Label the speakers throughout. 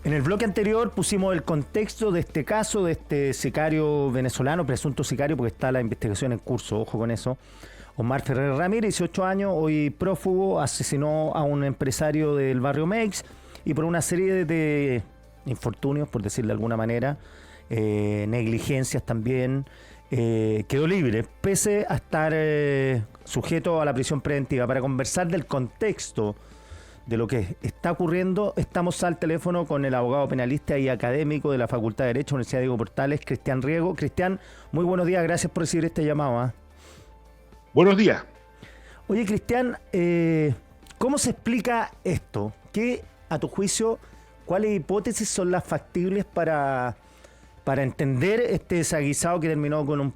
Speaker 1: En el bloque anterior pusimos el contexto de este caso, de este sicario venezolano, presunto sicario, porque está la investigación en curso, ojo con eso. Omar Ferrer Ramírez, 18 años, hoy prófugo, asesinó a un empresario del barrio Meix y por una serie de infortunios, por decirlo de alguna manera, negligencias también, quedó libre, pese a estar sujeto a la prisión preventiva. Para conversar del contexto de lo que está ocurriendo, estamos al teléfono con el abogado penalista y académico de la Facultad de Derecho, Universidad Diego Portales, Cristian Riego. Cristian, muy buenos días, gracias por recibir este llamado.
Speaker 2: Buenos días.
Speaker 1: Oye, Cristian, ¿cómo se explica esto? ¿Qué, a tu juicio, cuáles hipótesis son las factibles para entender este desaguisado que terminó con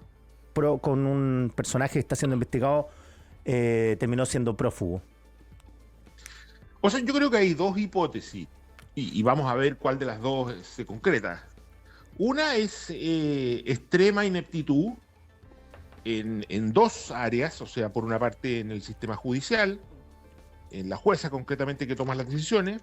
Speaker 1: un personaje que está siendo investigado, terminó siendo prófugo?
Speaker 2: O sea, yo creo que hay dos hipótesis y vamos a ver cuál de las dos se concreta. Una es extrema ineptitud en dos áreas, o sea, por una parte en el sistema judicial, en la jueza concretamente que toma las decisiones,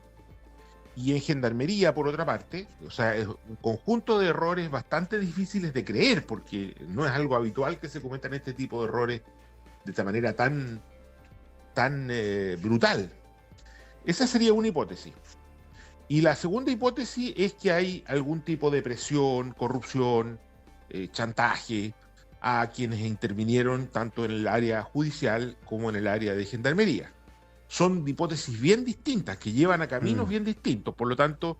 Speaker 2: y en gendarmería por otra parte. O sea, es un conjunto de errores bastante difíciles de creer, porque no es algo habitual que se cometan este tipo de errores de esta manera tan brutal. Esa sería una hipótesis. Y la segunda hipótesis es que hay algún tipo de presión, corrupción, chantaje a quienes intervinieron tanto en el área judicial como en el área de gendarmería. Son hipótesis bien distintas, que llevan a caminos bien distintos. Por lo tanto,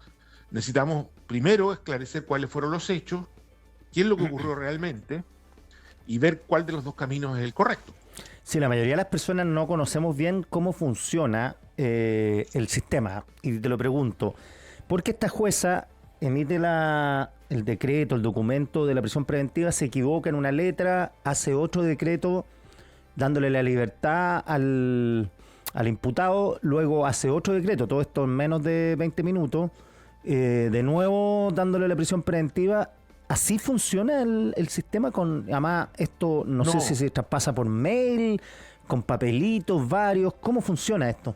Speaker 2: necesitamos primero esclarecer cuáles fueron los hechos, qué es lo que ocurrió realmente, y ver cuál de los dos caminos es el correcto.
Speaker 1: Sí, la mayoría de las personas no conocemos bien cómo funciona el sistema. Y te lo pregunto, ¿por qué esta jueza emite el decreto, el documento de la prisión preventiva, se equivoca en una letra, hace otro decreto dándole la libertad al imputado, luego hace otro decreto, todo esto en menos de 20 minutos, de nuevo dándole la prisión preventiva? ¿Así funciona el sistema? Además, esto no sé si se traspasa por mail, con papelitos varios. ¿Cómo funciona esto?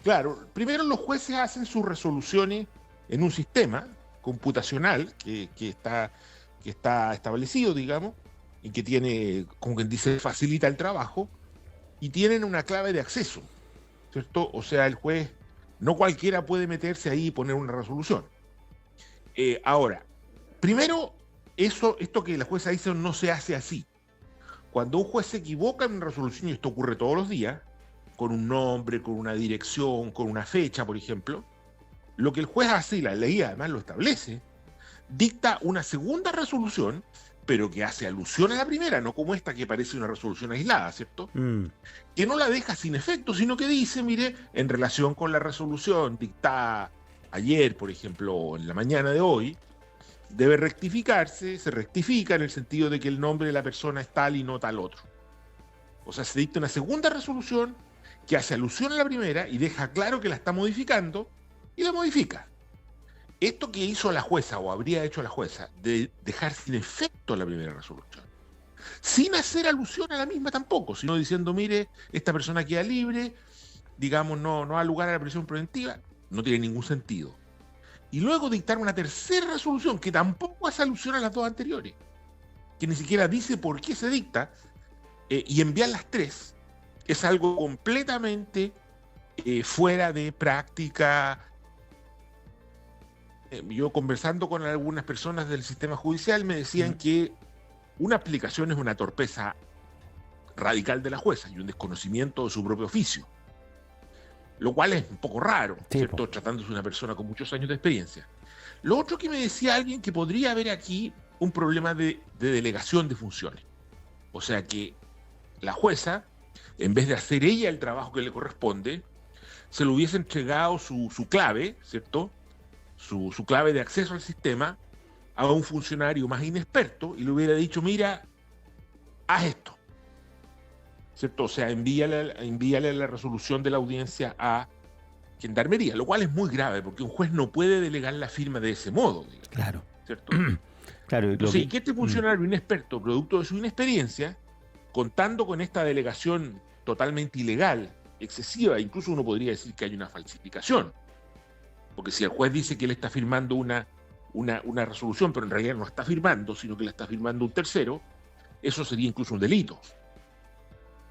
Speaker 2: Claro, primero los jueces hacen sus resoluciones en un sistema computacional que está establecido, digamos, y que tiene, como quien dice, facilita el trabajo, y tienen una clave de acceso, ¿cierto? O sea, el juez, no cualquiera puede meterse ahí y poner una resolución. Ahora, primero, esto que la jueza hizo no se hace así. Cuando un juez se equivoca en una resolución, y esto ocurre todos los días, con un nombre, con una dirección, con una fecha, por ejemplo, lo que el juez hace, y la ley además lo establece, dicta una segunda resolución, pero que hace alusión a la primera, no como esta que parece una resolución aislada, ¿cierto? Que no la deja sin efecto, sino que dice, mire, en relación con la resolución dictada ayer, por ejemplo, o en la mañana de hoy, debe rectificarse, se rectifica en el sentido de que el nombre de la persona es tal y no tal otro. O sea, se dicta una segunda resolución que hace alusión a la primera y deja claro que la está modificando y la modifica. Esto que hizo la jueza, o habría hecho la jueza, de dejar sin efecto la primera resolución, sin hacer alusión a la misma tampoco, sino diciendo, mire, esta persona queda libre, digamos, no da lugar a la prisión preventiva, no tiene ningún sentido. Y luego dictar una tercera resolución que tampoco hace alusión a las dos anteriores, que ni siquiera dice por qué se dicta, y enviar las tres, es algo completamente fuera de práctica. Yo conversando con algunas personas del sistema judicial me decían que una aplicación es una torpeza radical de la jueza y un desconocimiento de su propio oficio, lo cual es un poco raro, ¿cierto? Tratándose de una persona con muchos años de experiencia. Lo otro que me decía alguien, que podría haber aquí un problema de delegación de funciones. O sea que la jueza, en vez de hacer ella el trabajo que le corresponde, se le hubiese entregado su clave, ¿cierto? Su clave de acceso al sistema a un funcionario más inexperto y le hubiera dicho, mira, haz esto, ¿cierto? O sea, envíale la resolución de la audiencia a gendarmería, lo cual es muy grave porque un juez no puede delegar la firma de ese modo, digamos,
Speaker 1: Claro.
Speaker 2: ¿cierto?
Speaker 1: Claro.
Speaker 2: Entonces, que este funcionario inexperto, producto de su inexperiencia, contando con esta delegación totalmente ilegal, excesiva, incluso uno podría decir que hay una falsificación, porque si el juez dice que él está firmando una resolución, pero en realidad no está firmando, sino que la está firmando un tercero, eso sería incluso un delito.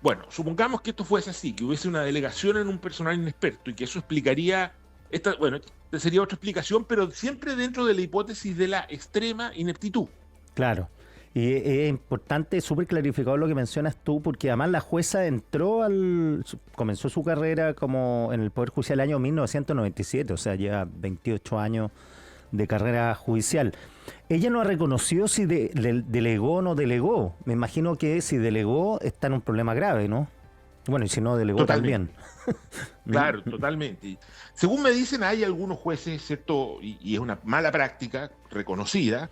Speaker 2: Bueno, supongamos que esto fuese así, que hubiese una delegación en un personal inexperto y que eso explicaría, esta sería otra explicación, pero siempre dentro de la hipótesis de la extrema ineptitud.
Speaker 1: Claro. Y es importante, súper clarificado lo que mencionas tú, porque además la jueza comenzó su carrera como en el Poder Judicial el año 1997, o sea, lleva 28 años de carrera judicial. Ella no ha reconocido si delegó o no delegó. Me imagino que si delegó está en un problema grave, ¿no? Bueno, y si no delegó
Speaker 2: Totalmente.
Speaker 1: también.
Speaker 2: Claro, totalmente. Según me dicen, hay algunos jueces, ¿cierto? Y es una mala práctica reconocida,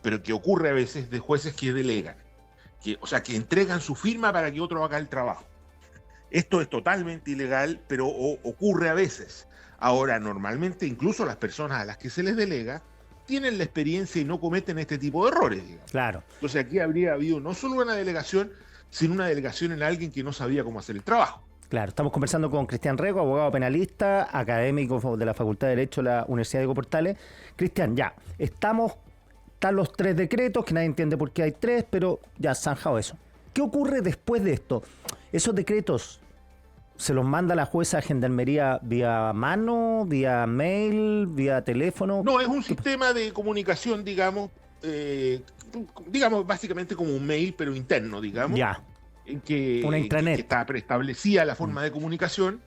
Speaker 2: pero que ocurre a veces de jueces que delegan, o sea, que entregan su firma para que otro haga el trabajo. Esto es totalmente ilegal, pero ocurre a veces. Ahora, normalmente, incluso las personas a las que se les delega tienen la experiencia y no cometen este tipo de errores, digamos.
Speaker 1: Claro.
Speaker 2: Entonces aquí habría habido no solo una delegación, sino una delegación en alguien que no sabía cómo hacer el trabajo.
Speaker 1: Claro, estamos conversando con Cristian Rego, abogado penalista, académico de la Facultad de Derecho de la Universidad de Diego Portales. Cristian, ya, están los 3 decretos, que nadie entiende por qué hay 3, pero ya zanjado eso. ¿Qué ocurre después de esto? ¿Esos decretos se los manda la jueza a Gendarmería vía mano, vía mail, vía teléfono?
Speaker 2: No, es un sistema de comunicación, digamos, básicamente como un mail, pero interno, digamos.
Speaker 1: Ya.
Speaker 2: En que,
Speaker 1: una intranet.
Speaker 2: Que está preestablecida la forma de comunicación,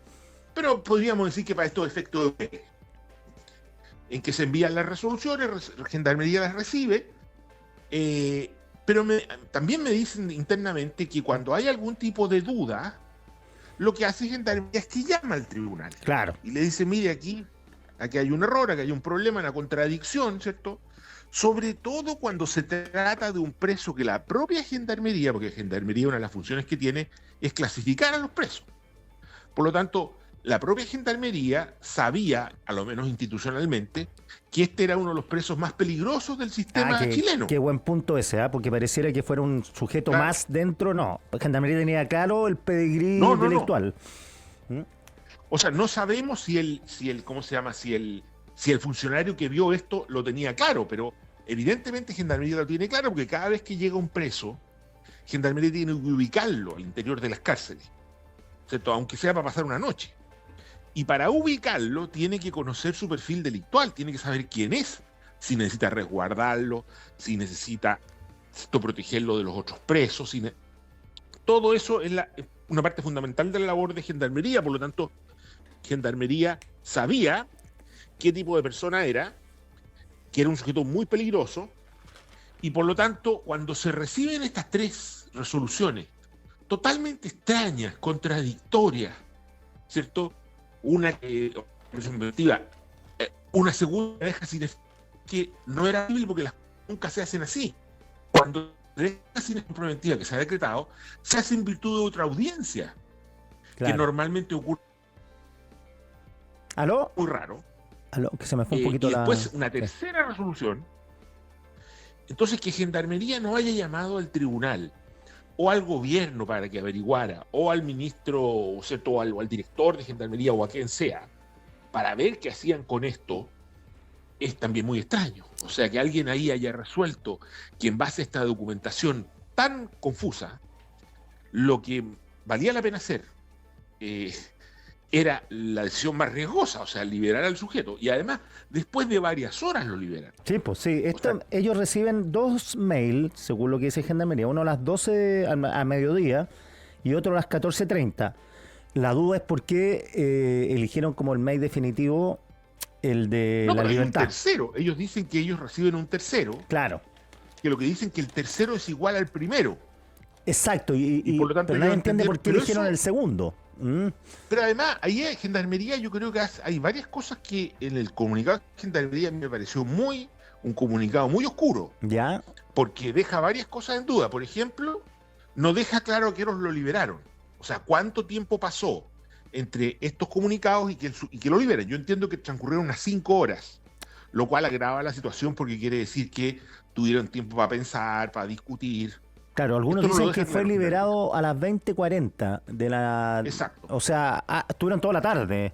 Speaker 2: pero podríamos decir que para estos efectos en que se envían las resoluciones, Gendarmería las recibe, pero también me dicen internamente que cuando hay algún tipo de duda, lo que hace Gendarmería es que llama al tribunal.
Speaker 1: Claro.
Speaker 2: Y le dice, mire, aquí hay un error, aquí hay un problema, una contradicción, ¿cierto? Sobre todo cuando se trata de un preso que la propia Gendarmería, porque Gendarmería una de las funciones que tiene es clasificar a los presos. Por lo tanto, la propia Gendarmería sabía, a lo menos institucionalmente, que este era uno de los presos más peligrosos del sistema chileno.
Speaker 1: Qué buen punto ese, porque pareciera que fuera un sujeto más dentro. No, Gendarmería tenía claro el pedigrí intelectual.
Speaker 2: No. O sea, no sabemos si el funcionario que vio esto lo tenía claro, pero evidentemente Gendarmería lo tiene claro, porque cada vez que llega un preso, Gendarmería tiene que ubicarlo al interior de las cárceles, ¿cierto? Aunque sea para pasar una noche. Y para ubicarlo tiene que conocer su perfil delictual, tiene que saber quién es, si necesita resguardarlo, si necesita protegerlo de los otros presos. Todo eso es una parte fundamental de la labor de Gendarmería, por lo tanto, Gendarmería sabía qué tipo de persona era, que era un sujeto muy peligroso, y por lo tanto, cuando se reciben estas 3 resoluciones totalmente extrañas, contradictorias, ¿cierto? Una segunda deja sin efecto, que no era posible porque las nunca se hacen así. Cuando deja sin efecto preventiva que se ha decretado, se hace en virtud de otra audiencia, que normalmente ocurre.
Speaker 1: ¿Aló?
Speaker 2: Muy raro.
Speaker 1: Aló, que se me fue un poquito
Speaker 2: y después una tercera resolución. Entonces, que Gendarmería no haya llamado al tribunal o al gobierno para que averiguara, o al ministro, ¿cierto? O al director de Gendarmería o a quien sea, para ver qué hacían con esto, es también muy extraño. O sea, que alguien ahí haya resuelto que en base a esta documentación tan confusa, lo que valía la pena hacer era la decisión más riesgosa, o sea, liberar al sujeto. Y además, después de varias horas lo liberan.
Speaker 1: Sí, pues sí. Ellos reciben 2 mails, según lo que dice Gendarmería. Uno a las 12 a mediodía y otro a las 14:30. La duda es por qué eligieron como el mail definitivo el de la libertad.
Speaker 2: Hay un tercero. Ellos dicen que ellos reciben un tercero.
Speaker 1: Claro.
Speaker 2: Que lo que dicen que el tercero es igual al primero.
Speaker 1: Exacto. Y
Speaker 2: por lo tanto,
Speaker 1: pero nadie entiende por qué eligieron el segundo.
Speaker 2: Pero además, ahí en Gendarmería yo creo que hay varias cosas que en el comunicado de Gendarmería me pareció un comunicado muy oscuro.
Speaker 1: Ya.
Speaker 2: Porque deja varias cosas en duda. Por ejemplo, no deja claro a qué horas lo liberaron. O sea, cuánto tiempo pasó entre estos comunicados y que lo liberan. Yo entiendo que transcurrieron unas 5 horas, lo cual agrava la situación porque quiere decir que tuvieron tiempo para pensar, para discutir.
Speaker 1: Claro, algunos dicen que fue liberado a las 20:40 de la...
Speaker 2: Exacto.
Speaker 1: O sea, estuvieron toda la tarde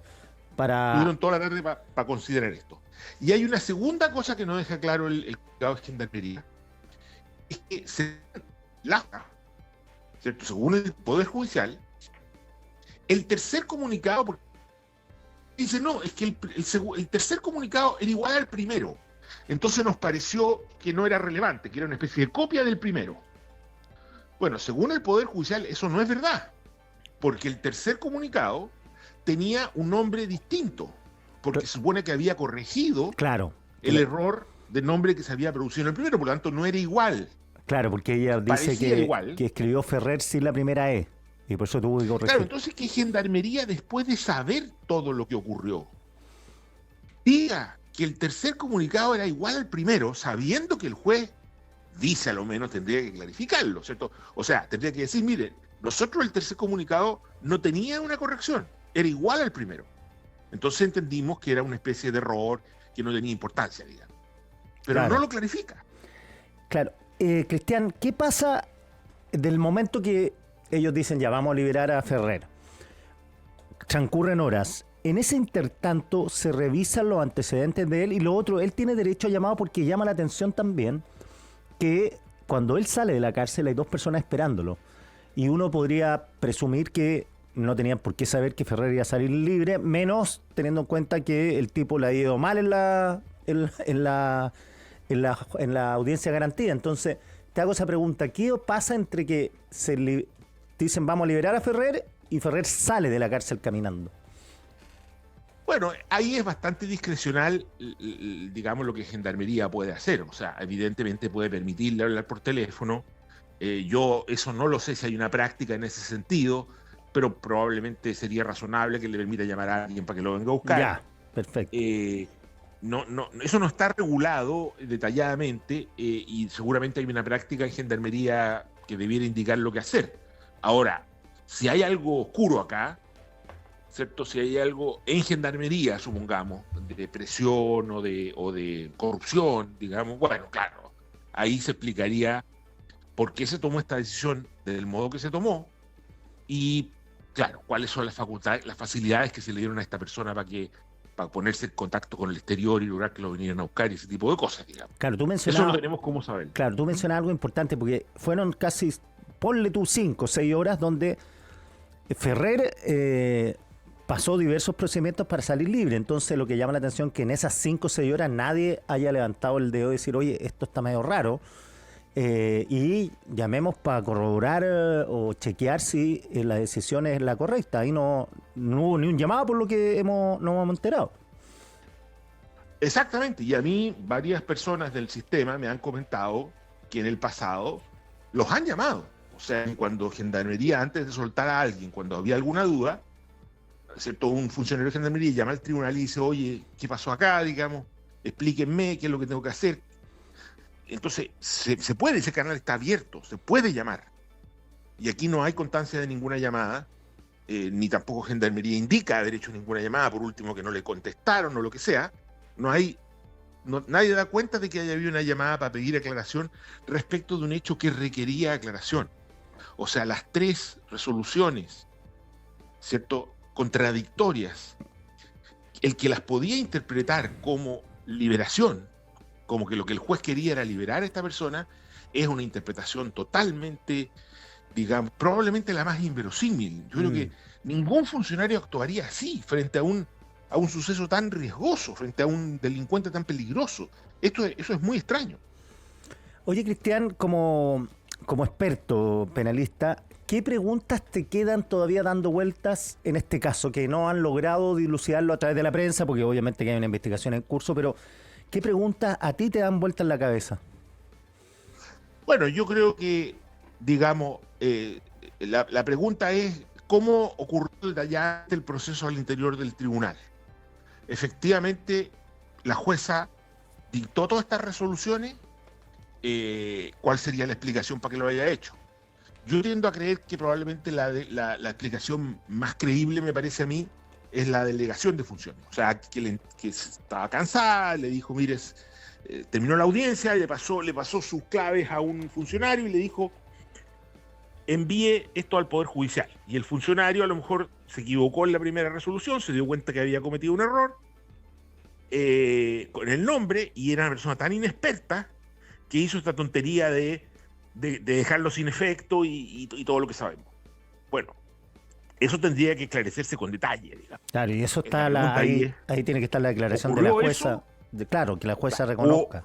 Speaker 2: Tuvieron toda la tarde para considerar esto. Y hay una segunda cosa que no deja claro el comunicado de Gendarmería, es que ¿cierto? Según el Poder Judicial, el tercer comunicado, porque dice, no, es que el tercer comunicado era igual al primero. Entonces nos pareció que no era relevante, que era una especie de copia del primero. Bueno, según el Poder Judicial, eso no es verdad, porque el tercer comunicado tenía un nombre distinto, porque se supone que había corregido el error de nombre que se había producido en el primero, por lo tanto no era igual.
Speaker 1: Claro, porque ella dice que escribió Ferrer sin la primera E, y por eso tuvo que corregir.
Speaker 2: Claro, entonces que Gendarmería, después de saber todo lo que ocurrió, diga que el tercer comunicado era igual al primero, sabiendo que el juez dice, a lo menos tendría que clarificarlo, ¿cierto? O sea, tendría que decir, mire, nosotros el tercer comunicado no tenía una corrección, era igual al primero. Entonces entendimos que era una especie de error que no tenía importancia, digamos. Pero no lo clarifica.
Speaker 1: Claro. Cristian, ¿qué pasa del momento que ellos dicen, ya vamos a liberar a Ferrer? Transcurren horas. En ese intertanto se revisan los antecedentes de él y lo otro, él tiene derecho a llamado porque llama la atención también que cuando él sale de la cárcel hay dos personas esperándolo. Y uno podría presumir que no tenían por qué saber que Ferrer iba a salir libre, menos teniendo en cuenta que el tipo le ha ido mal en la audiencia garantida. Entonces, te hago esa pregunta. ¿Qué pasa entre que dicen vamos a liberar a Ferrer y Ferrer sale de la cárcel caminando?
Speaker 2: Bueno, ahí es bastante discrecional, digamos, lo que Gendarmería puede hacer. O sea, evidentemente puede permitirle hablar por teléfono. Yo eso no lo sé si hay una práctica en ese sentido, pero probablemente sería razonable que le permita llamar a alguien para que lo venga a buscar.
Speaker 1: Ya, perfecto.
Speaker 2: No, eso no está regulado detalladamente y seguramente hay una práctica en Gendarmería que debiera indicar lo que hacer. Ahora, si hay algo oscuro acá, ¿cierto? Si hay algo en Gendarmería, supongamos, de presión o de corrupción, digamos, bueno, claro, ahí se explicaría por qué se tomó esta decisión del modo que se tomó y, claro, cuáles son las facultades, las facilidades que se le dieron a esta persona para ponerse en contacto con el exterior y lograr que lo vinieran a buscar y ese tipo de cosas, digamos.
Speaker 1: Claro,
Speaker 2: eso no tenemos cómo saber.
Speaker 1: Claro, tú mencionas algo importante porque fueron casi, ponle tú 5 o 6 horas donde Ferrer pasó diversos procedimientos para salir libre. Entonces lo que llama la atención es que en esas 5 o 6 horas nadie haya levantado el dedo y decir, oye, esto está medio raro. Y llamemos para corroborar o chequear si la decisión es la correcta. Ahí no hubo ni un llamado por lo que nos hemos enterado.
Speaker 2: Exactamente, y a mí varias personas del sistema me han comentado que en el pasado los han llamado. O sea, cuando Gendarmería, antes de soltar a alguien, cuando había alguna duda, ¿cierto? Un funcionario de Gendarmería llama al tribunal y dice, oye, ¿qué pasó acá? Digamos, explíquenme qué es lo que tengo que hacer. Entonces, se puede, ese canal está abierto, se puede llamar. Y aquí no hay constancia de ninguna llamada, ni tampoco Gendarmería indica haber hecho ninguna llamada, por último que no le contestaron o lo que sea. Nadie da cuenta de que haya habido una llamada para pedir aclaración respecto de un hecho que requería aclaración. O sea, las 3 resoluciones, ¿cierto?, contradictorias, el que las podía interpretar como liberación, como que lo que el juez quería era liberar a esta persona, es una interpretación totalmente, digamos, probablemente la más inverosímil. Yo creo que ningún funcionario actuaría así frente a un suceso tan riesgoso, frente a un delincuente tan peligroso. Eso es muy extraño.
Speaker 1: Oye, Cristian, como experto penalista, ¿qué preguntas te quedan todavía dando vueltas en este caso, que no han logrado dilucidarlo a través de la prensa, porque obviamente que hay una investigación en curso, pero ¿qué preguntas a ti te dan vueltas en la cabeza?
Speaker 2: Bueno, yo creo que, digamos, la pregunta es cómo ocurrió detallado el proceso al interior del tribunal. Efectivamente, la jueza dictó todas estas resoluciones. ¿Cuál sería la explicación para que lo haya hecho? Yo tiendo a creer que probablemente la explicación más creíble, me parece a mí, es la delegación de funciones. O sea, que estaba cansada, le dijo, mire, terminó la audiencia, le pasó sus claves a un funcionario y le dijo, envíe esto al Poder Judicial. Y el funcionario a lo mejor se equivocó en la primera resolución, se dio cuenta que había cometido un error con el nombre, y era una persona tan inexperta que hizo esta tontería de dejarlo sin efecto y todo lo que sabemos. Bueno, eso tendría que esclarecerse con detalle, digamos.
Speaker 1: Claro, y eso está ahí tiene que estar la declaración de la jueza. Claro, que la jueza reconozca.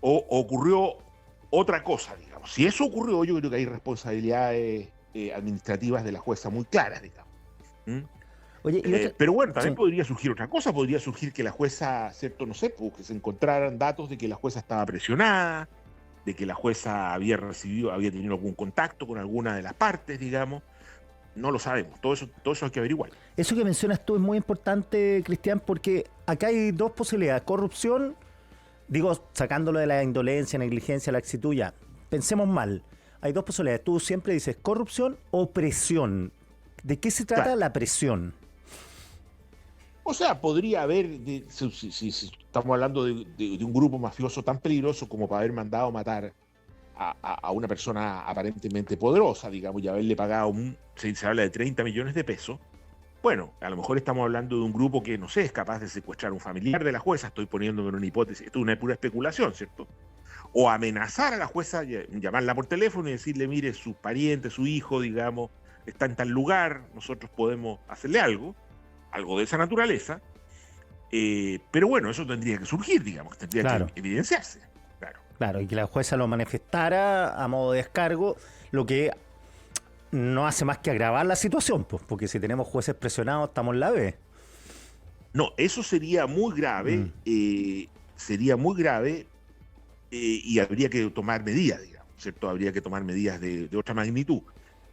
Speaker 2: O ocurrió otra cosa, digamos. Si eso ocurrió, yo creo que hay responsabilidades administrativas de la jueza muy claras, digamos. Oye, pero bueno, también podría surgir otra cosa. Podría surgir que la jueza, ¿cierto? No sé, pues, que se encontraran datos de que la jueza estaba presionada, de que la jueza había tenido algún contacto con alguna de las partes, digamos. No lo sabemos. Todo eso hay que averiguar.
Speaker 1: Eso que mencionas tú es muy importante, Cristian, porque acá hay dos posibilidades. Corrupción, digo, sacándolo de la indolencia, negligencia, laxitud, ya. Pensemos mal. Hay dos posibilidades. Tú siempre dices corrupción o presión. ¿De qué se trata la presión?
Speaker 2: O sea, podría haber, si estamos hablando de un grupo mafioso tan peligroso como para haber mandado matar a una persona aparentemente poderosa, digamos, y haberle pagado, se habla de 30 millones de pesos. Bueno, a lo mejor estamos hablando de un grupo que, no sé, es capaz de secuestrar a un familiar de la jueza, estoy poniéndome en una hipótesis, esto es una pura especulación, ¿cierto? O amenazar a la jueza, llamarla por teléfono y decirle, mire, su pariente, su hijo, digamos, está en tal lugar, nosotros podemos hacerle algo de esa naturaleza, pero bueno, eso tendría que surgir, digamos, tendría que evidenciarse.
Speaker 1: Claro, y que la jueza lo manifestara a modo de descargo, lo que no hace más que agravar la situación, pues, porque si tenemos jueces presionados, estamos en la B.
Speaker 2: No, eso sería muy grave, y habría que tomar medidas, digamos, ¿cierto? Habría que tomar medidas de otra magnitud.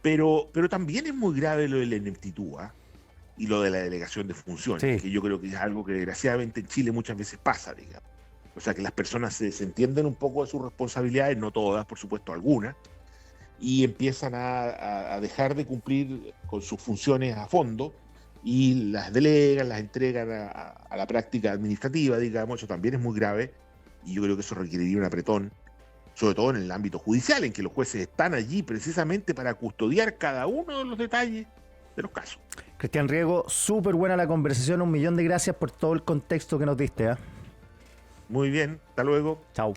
Speaker 2: Pero también es muy grave lo de la ineptitud, y lo de la delegación de funciones, que yo creo que es algo que desgraciadamente en Chile muchas veces pasa, digamos. O sea, que las personas se entienden un poco de sus responsabilidades, no todas, por supuesto, algunas, y empiezan a dejar de cumplir con sus funciones a fondo y las delegan, las entregan a la práctica administrativa, digamos. Eso también es muy grave, y yo creo que eso requeriría un apretón, sobre todo en el ámbito judicial, en que los jueces están allí precisamente para custodiar cada uno de los detalles de los casos.
Speaker 1: Cristian Riego, súper buena la conversación, 1.000.000 de gracias por todo el contexto que nos diste.
Speaker 2: Muy bien, hasta luego.
Speaker 1: Chao.